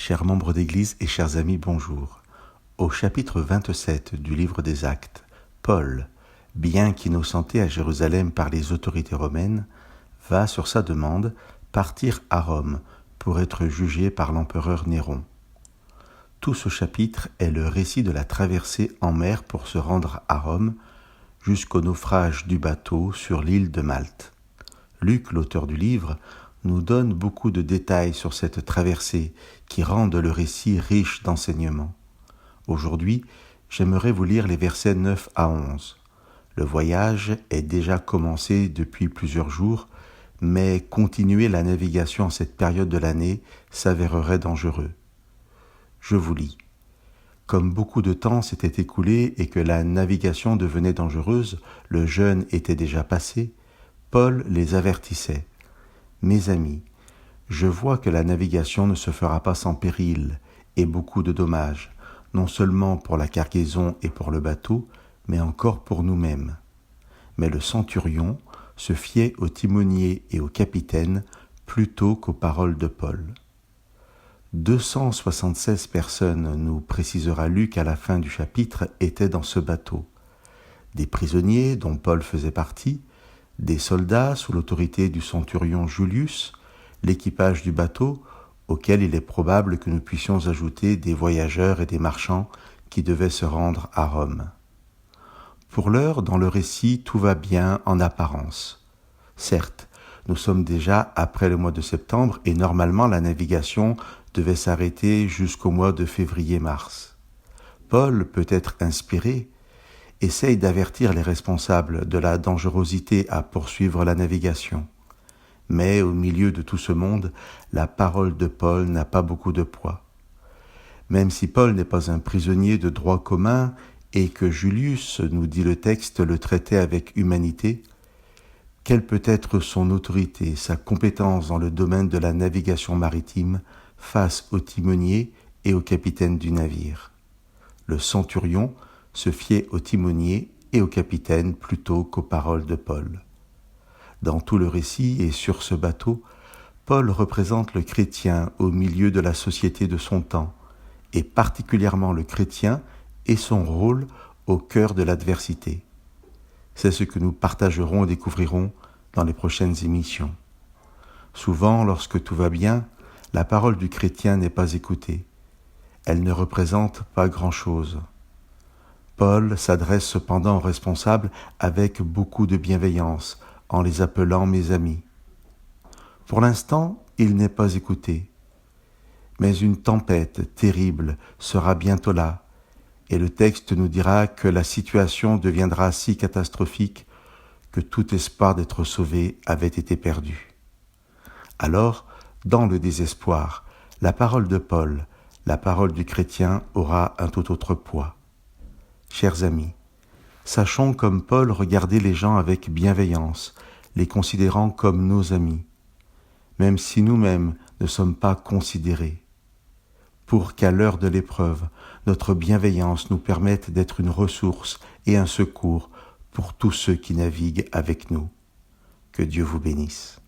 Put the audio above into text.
Chers membres d'Église et chers amis, bonjour. Au chapitre 27 du livre des Actes, Paul, bien qu'innocenté à Jérusalem par les autorités romaines, va, sur sa demande, partir à Rome pour être jugé par l'empereur Néron. Tout ce chapitre est le récit de la traversée en mer pour se rendre à Rome, jusqu'au naufrage du bateau sur l'île de Malte. Luc, l'auteur du livre, nous donne beaucoup de détails sur cette traversée qui rendent le récit riche d'enseignements. Aujourd'hui, j'aimerais vous lire les versets 9 à 11. Le voyage est déjà commencé depuis plusieurs jours, mais continuer la navigation en cette période de l'année s'avérerait dangereux. Je vous lis. Comme beaucoup de temps s'était écoulé et que la navigation devenait dangereuse, le jeûne était déjà passé, Paul les avertissait. Mes amis, je vois que la navigation ne se fera pas sans péril et beaucoup de dommages, non seulement pour la cargaison et pour le bateau, mais encore pour nous-mêmes. Mais le centurion se fiait au timonier et au capitaine plutôt qu'aux paroles de Paul. 276 personnes, nous précisera Luc à la fin du chapitre, étaient dans ce bateau. Des prisonniers dont Paul faisait partie, des soldats sous l'autorité du centurion Julius, l'équipage du bateau, auquel il est probable que nous puissions ajouter des voyageurs et des marchands qui devaient se rendre à Rome. Pour l'heure, dans le récit, tout va bien en apparence. Certes, nous sommes déjà après le mois de septembre et normalement la navigation devait s'arrêter jusqu'au mois de février-mars. Paul, peut-être inspiré, essaye d'avertir les responsables de la dangerosité à poursuivre la navigation. Mais au milieu de tout ce monde, la parole de Paul n'a pas beaucoup de poids. Même si Paul n'est pas un prisonnier de droit commun et que Julius, nous dit le texte, le traitait avec humanité, quelle peut être son autorité, sa compétence dans le domaine de la navigation maritime face au timonier et au capitaine du navire? Le centurion se fiait au timonier et au capitaine plutôt qu'aux paroles de Paul. Dans tout le récit et sur ce bateau, Paul représente le chrétien au milieu de la société de son temps, et particulièrement le chrétien et son rôle au cœur de l'adversité. C'est ce que nous partagerons et découvrirons dans les prochaines émissions. Souvent, lorsque tout va bien, la parole du chrétien n'est pas écoutée. Elle ne représente pas grand-chose. Paul s'adresse cependant aux responsables avec beaucoup de bienveillance, en les appelant mes amis. Pour l'instant, il n'est pas écouté. Mais une tempête terrible sera bientôt là, et le texte nous dira que la situation deviendra si catastrophique que tout espoir d'être sauvé avait été perdu. Alors, dans le désespoir, la parole de Paul, la parole du chrétien aura un tout autre poids. Chers amis, sachons comme Paul regarder les gens avec bienveillance, les considérant comme nos amis, même si nous-mêmes ne sommes pas considérés, pour qu'à l'heure de l'épreuve, notre bienveillance nous permette d'être une ressource et un secours pour tous ceux qui naviguent avec nous. Que Dieu vous bénisse.